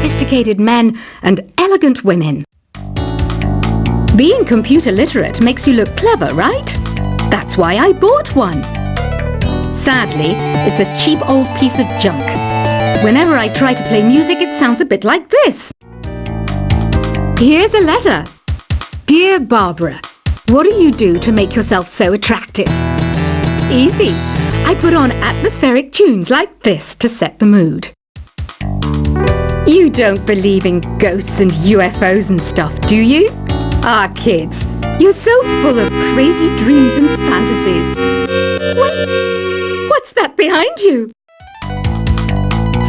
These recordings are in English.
sophisticated men and elegant women. Being computer literate makes you look clever, right? That's why I bought one. Sadly, it's a cheap old piece of junk. Whenever I try to play music, it sounds a bit like this. Here's a letter. Dear Barbara, what do you do to make yourself so attractive? Easy. I put on atmospheric tunes like this to set the mood. You don't believe in ghosts and UFOs and stuff, do you? Ah, kids, you're so full of crazy dreams and fantasies. Wait, what's that behind you?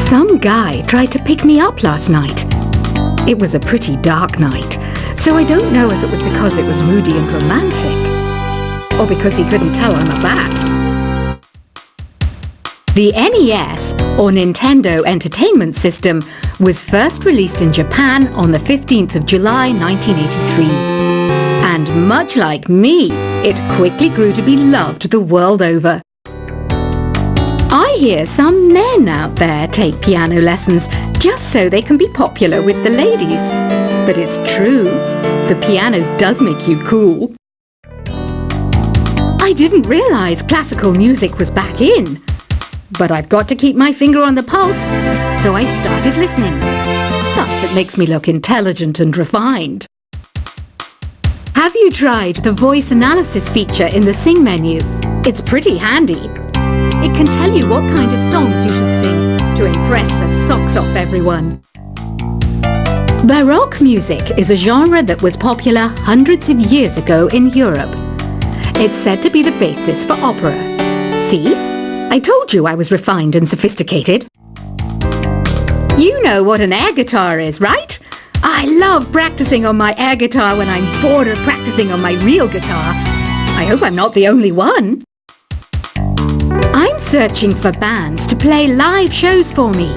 Some guy tried to pick me up last night. It was a pretty dark night, so I don't know if it was because it was moody and romantic, or because he couldn't tell I'm a bat. The NES, or Nintendo Entertainment System, was first released in Japan on the 15th of July 1983. And much like me, it quickly grew to be loved the world over. I hear some men out there take piano lessons just so they can be popular with the ladies. But it's true, the piano does make you cool. I didn't realize classical music was back in. But I've got to keep my finger on the pulse, so I started listening. Thus, it makes me look intelligent and refined. Have you tried the voice analysis feature in the Sing menu? It's pretty handy. It can tell you what kind of songs you should sing to impress the socks off everyone. Baroque music is a genre that was popular hundreds of years ago in Europe. It's said to be the basis for opera. See? I told you I was refined and sophisticated. You know what an air guitar is, right? I love practicing on my air guitar when I'm bored of practicing on my real guitar. I hope I'm not the only one. I'm searching for bands to play live shows for me.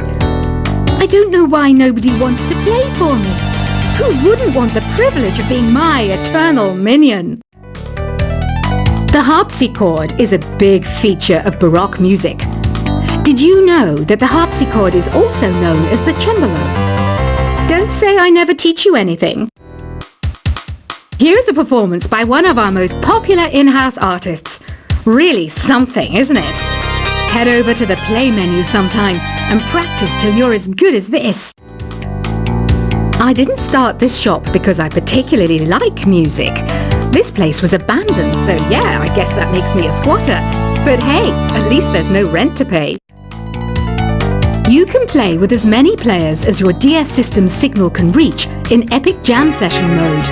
I don't know why nobody wants to play for me. Who wouldn't want the privilege of being my eternal minion? The harpsichord is a big feature of Baroque music. Did you know that the harpsichord is also known as the cembalo? Don't say I never teach you anything. Here's a performance by one of our most popular in-house artists. Really something, isn't it? Head over to the play menu sometime and practice till you're as good as this. I didn't start this shop because I particularly like music. This place was abandoned, so yeah, I guess that makes me a squatter. But hey, at least there's no rent to pay. You can play with as many players as your DS system's signal can reach in Epic Jam Session mode.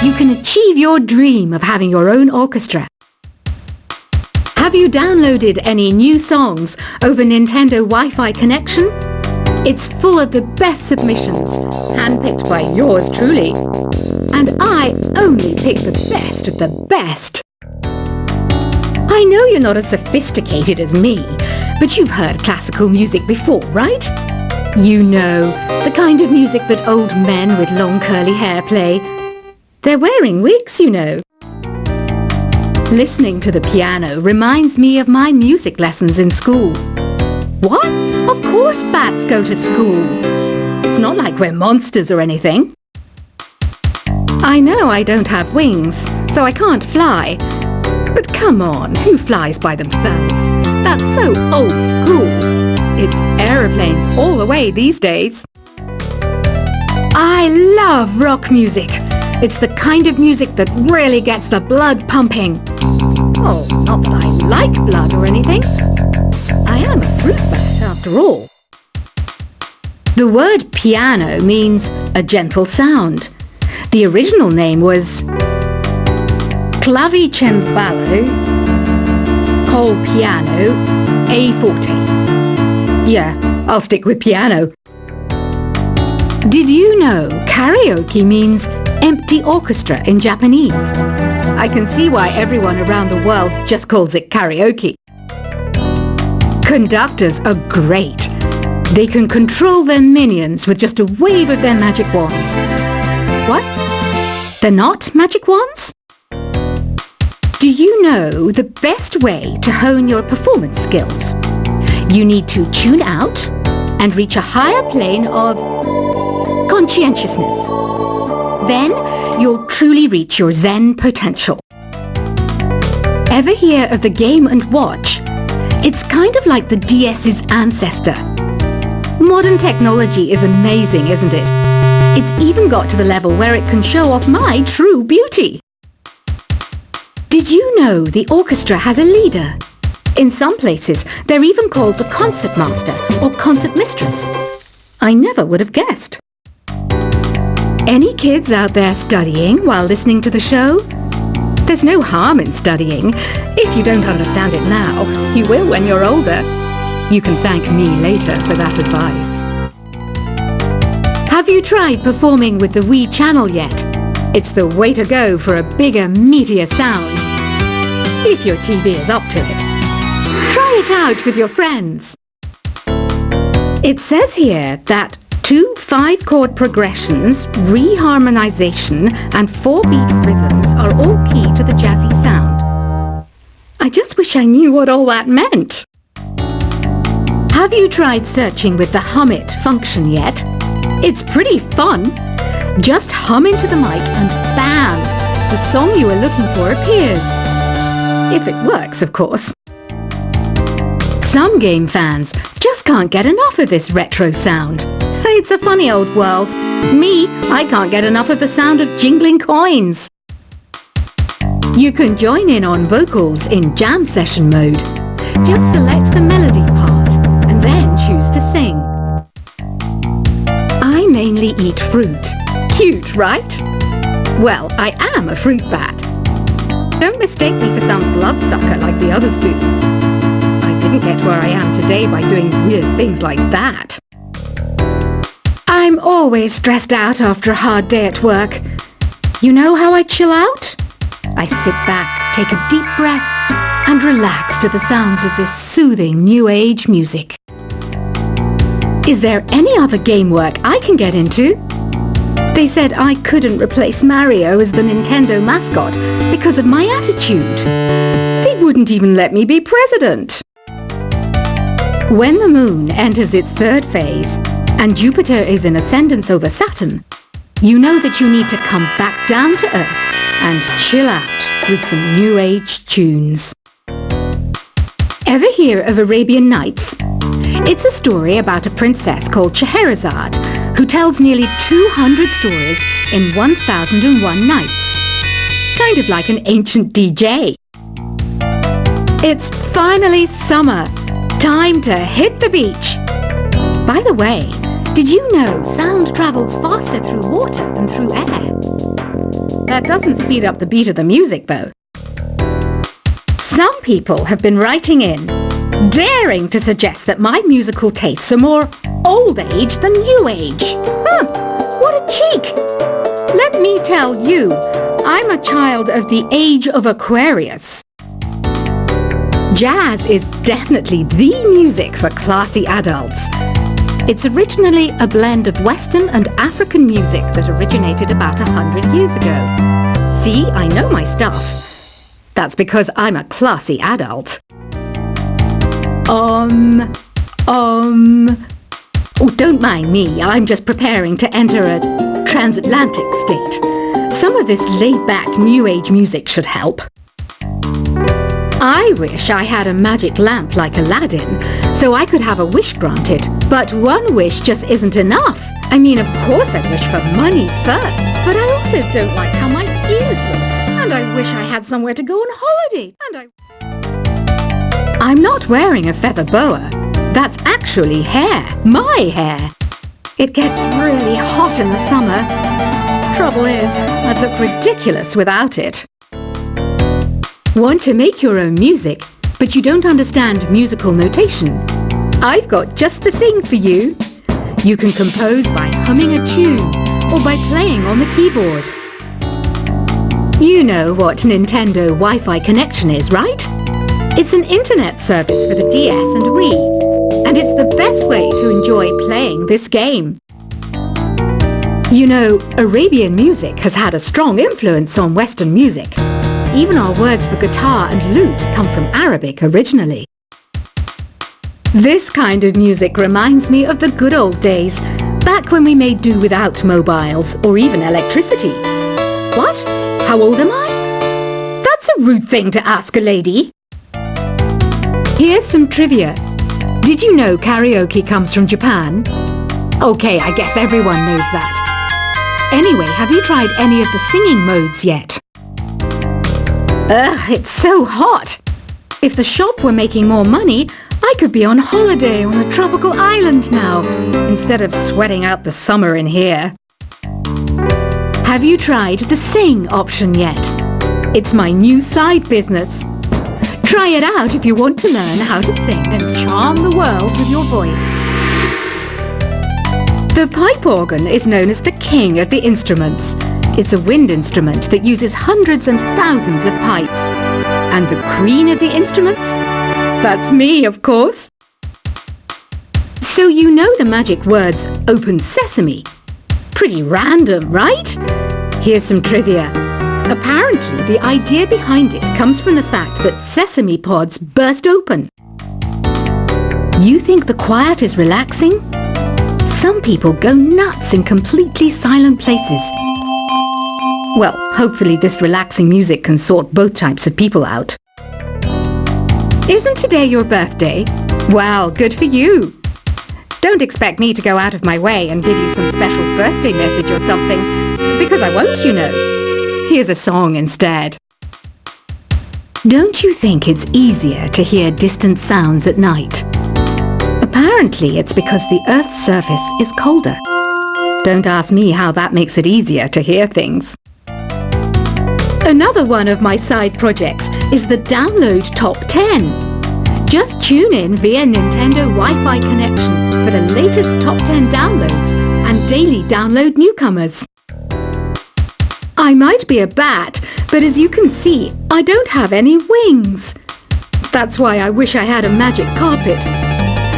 You can achieve your dream of having your own orchestra. Have you downloaded any new songs over Nintendo Wi-Fi connection? It's full of the best submissions, handpicked by yours truly. And I only pick the best of the best. I know you're not as sophisticated as me, but you've heard classical music before, right? You know, the kind of music that old men with long curly hair play. They're wearing wigs, you know. Listening to the piano reminds me of my music lessons in school. What? Of course bats go to school. It's not like we're monsters or anything. I know I don't have wings, so I can't fly. But come on, who flies by themselves? That's so old school. It's aeroplanes all the way these days. I love rock music. It's the kind of music that really gets the blood pumping. Oh, not that I like blood or anything. I am a fruit bat after all. The word piano means a gentle sound. The original name was clavicembalo col piano a forte. Yeah, I'll stick with piano. Did you know karaoke means empty orchestra in Japanese? I can see why everyone around the world just calls it karaoke. Conductors are great. They can control their minions with just a wave of their magic wands. What? They're not magic wands? Do you know the best way to hone your performance skills? You need to tune out, and reach a higher plane of conscientiousness. Then you'll truly reach your Zen potential. Ever hear of the Game & Watch? It's kind of like the DS's ancestor. Modern technology is amazing, isn't it? It's even got to the level where it can show off my true beauty. Did you know the orchestra has a leader? In some places, they're even called the concertmaster or concertmistress. I never would have guessed. Any kids out there studying while listening to the show? There's no harm in studying. If you don't understand it now, you will when you're older. You can thank me later for that advice. Have you tried performing with the Wii channel yet? It's the way to go for a bigger, meatier sound. If your TV is up to it. Try it out with your friends. It says here that 2 5-chord progressions, reharmonization, and 4-beat rhythms are all key to the jazzy sound. I just wish I knew what all that meant. Have you tried searching with the Hum It function yet? It's pretty fun. Just hum into the mic and bam! The song you were looking for appears. If it works, of course. Some game fans just can't get enough of this retro sound. It's a funny old world. Me, I can't get enough of the sound of jingling coins. You can join in on vocals in jam session mode. Just select the melody part and then choose to sing. I mainly eat fruit. Cute, right? Well, I am a fruit bat. Don't mistake me for some bloodsucker like the others do. I didn't get where I am today by doing weird things like that. I'm always stressed out after a hard day at work. You know how I chill out? I sit back, take a deep breath, and relax to the sounds of this soothing new age music. Is there any other game work I can get into? They said I couldn't replace Mario as the Nintendo mascot because of my attitude. They wouldn't even let me be president. When the moon enters its 3rd phase, and Jupiter is in ascendance over Saturn, you know that you need to come back down to Earth and chill out with some new age tunes. Ever hear of Arabian Nights? It's a story about a princess called Scheherazade who tells nearly 200 stories in 1001 nights. Kind of like an ancient DJ. It's finally summer. Time to hit the beach. By the way, did you know sound travels faster through water than through air? That doesn't speed up the beat of the music, though. Some people have been writing in, daring to suggest that my musical tastes are more old age than new age. What a cheek! Let me tell you, I'm a child of the age of Aquarius. Jazz is definitely the music for classy adults. It's originally a blend of Western and African music that originated about 100 years ago. See, I know my stuff. That's because I'm a classy adult. Oh, don't mind me. I'm just preparing to enter a transatlantic state. Some of this laid-back New Age music should help. I wish I had a magic lamp like Aladdin, so I could have a wish granted. But one wish just isn't enough. I mean, of course I wish for money first, but I also don't like how my ears look. And I wish I had somewhere to go on holiday. I'm not wearing a feather boa. That's actually hair. My hair. It gets really hot in the summer. Trouble is, I'd look ridiculous without it. Want to make your own music, but you don't understand musical notation? I've got just the thing for you. You can compose by humming a tune or by playing on the keyboard. You know what Nintendo Wi-Fi connection is, right? It's an internet service for the DS and Wii, and it's the best way to enjoy playing this game. You know, Arabian music has had a strong influence on Western music. Even our words for guitar and lute come from Arabic originally. This kind of music reminds me of the good old days, back when we made do without mobiles or even electricity. What? How old am I? That's a rude thing to ask a lady. Here's some trivia. Did you know karaoke comes from Japan? Okay, I guess everyone knows that. Anyway, have you tried any of the singing modes yet? Ugh, it's so hot. If the shop were making more money, I could be on holiday on a tropical island now, instead of sweating out the summer in here. Have you tried the sing option yet? It's my new side business. Try it out if you want to learn how to sing and charm the world with your voice. The pipe organ is known as the king of the instruments. It's a wind instrument that uses hundreds and thousands of pipes. And the queen of the instruments? That's me, of course. So you know the magic words "Open Sesame." Pretty random, right? Here's some trivia. Apparently, the idea behind it comes from the fact that sesame pods burst open. You think the quiet is relaxing? Some people go nuts in completely silent places. Well, hopefully this relaxing music can sort both types of people out. Isn't today your birthday? Well, good for you. Don't expect me to go out of my way and give you some special birthday message or something, because I won't, you know. Here's a song instead. Don't you think it's easier to hear distant sounds at night? Apparently it's because the Earth's surface is colder. Don't ask me how that makes it easier to hear things. Another one of my side projects is the Download Top 10. Just tune in via Nintendo Wi-Fi connection for the latest Top 10 downloads and daily download newcomers. I might be a bat, but as you can see, I don't have any wings. That's why I wish I had a magic carpet.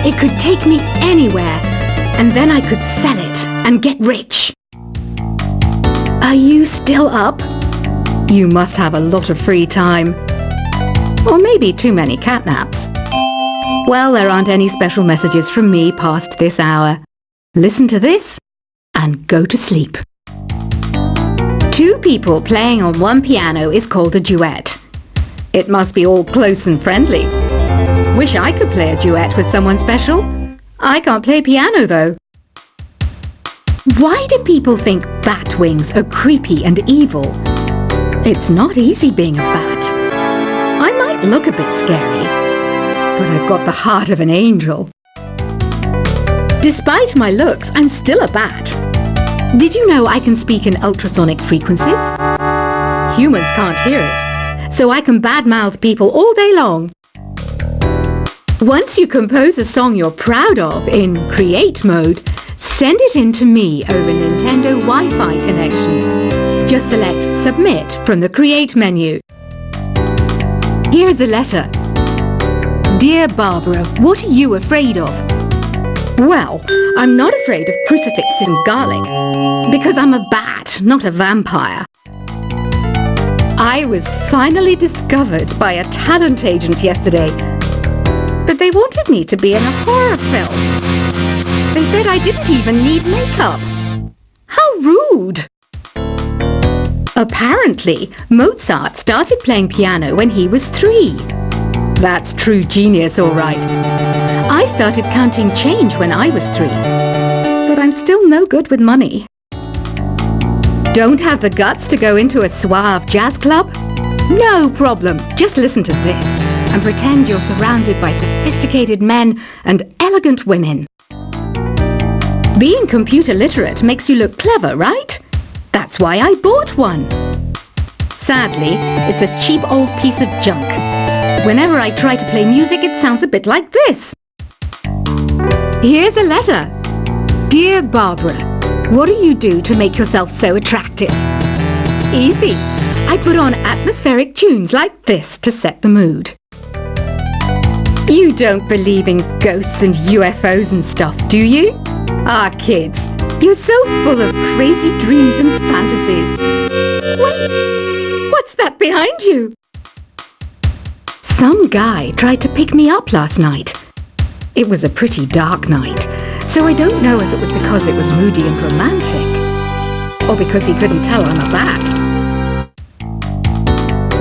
It could take me anywhere, and then I could sell it and get rich. Are you still up? You must have a lot of free time. Or maybe too many catnaps. Well, there aren't any special messages from me past this hour. Listen to this and go to sleep. Two people playing on one piano is called a duet. It must be all close and friendly. Wish I could play a duet with someone special. I can't play piano though. Why do people think bat wings are creepy and evil? It's not easy being a bat. I might look a bit scary, but I've got the heart of an angel. Despite my looks, I'm still a bat. Did you know I can speak in ultrasonic frequencies? Humans can't hear it, so I can badmouth people all day long. Once you compose a song you're proud of in Create mode, send it in to me over Nintendo Wi-Fi connection. Just select Submit from the Create menu. Here's a letter. Dear Barbara, what are you afraid of? Well, I'm not afraid of crucifixes and garlic, because I'm a bat, not a vampire. I was finally discovered by a talent agent yesterday, but they wanted me to be in a horror film. They said I didn't even need makeup. How rude! Apparently, Mozart started playing piano when he was 3. That's true genius, all right. I started counting change when I was 3, but I'm still no good with money. Don't have the guts to go into a suave jazz club? No problem, just listen to this and pretend you're surrounded by sophisticated men and elegant women. Being computer literate makes you look clever, right? That's why I bought one. Sadly, it's a cheap old piece of junk. Whenever I try to play music, it sounds a bit like this. Here's a letter. Dear Barbara, what do you do to make yourself so attractive? Easy. I put on atmospheric tunes like this to set the mood. You don't believe in ghosts and UFOs and stuff, do you? Ah, kids, you're so full of crazy dreams and fantasies. Wait, what's that behind you? Some guy tried to pick me up last night. It was a pretty dark night, so I don't know if it was because it was moody and romantic, or because he couldn't tell I'm a bat.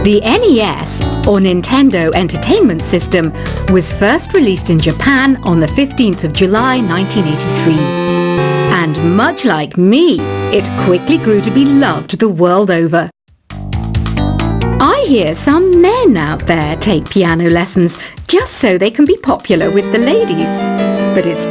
The NES, or Nintendo Entertainment System, was first released in Japan on the 15th of July 1983. And much like me, it quickly grew to be loved the world over. I hear some men out there take piano lessons just so they can be popular with the ladies. But it's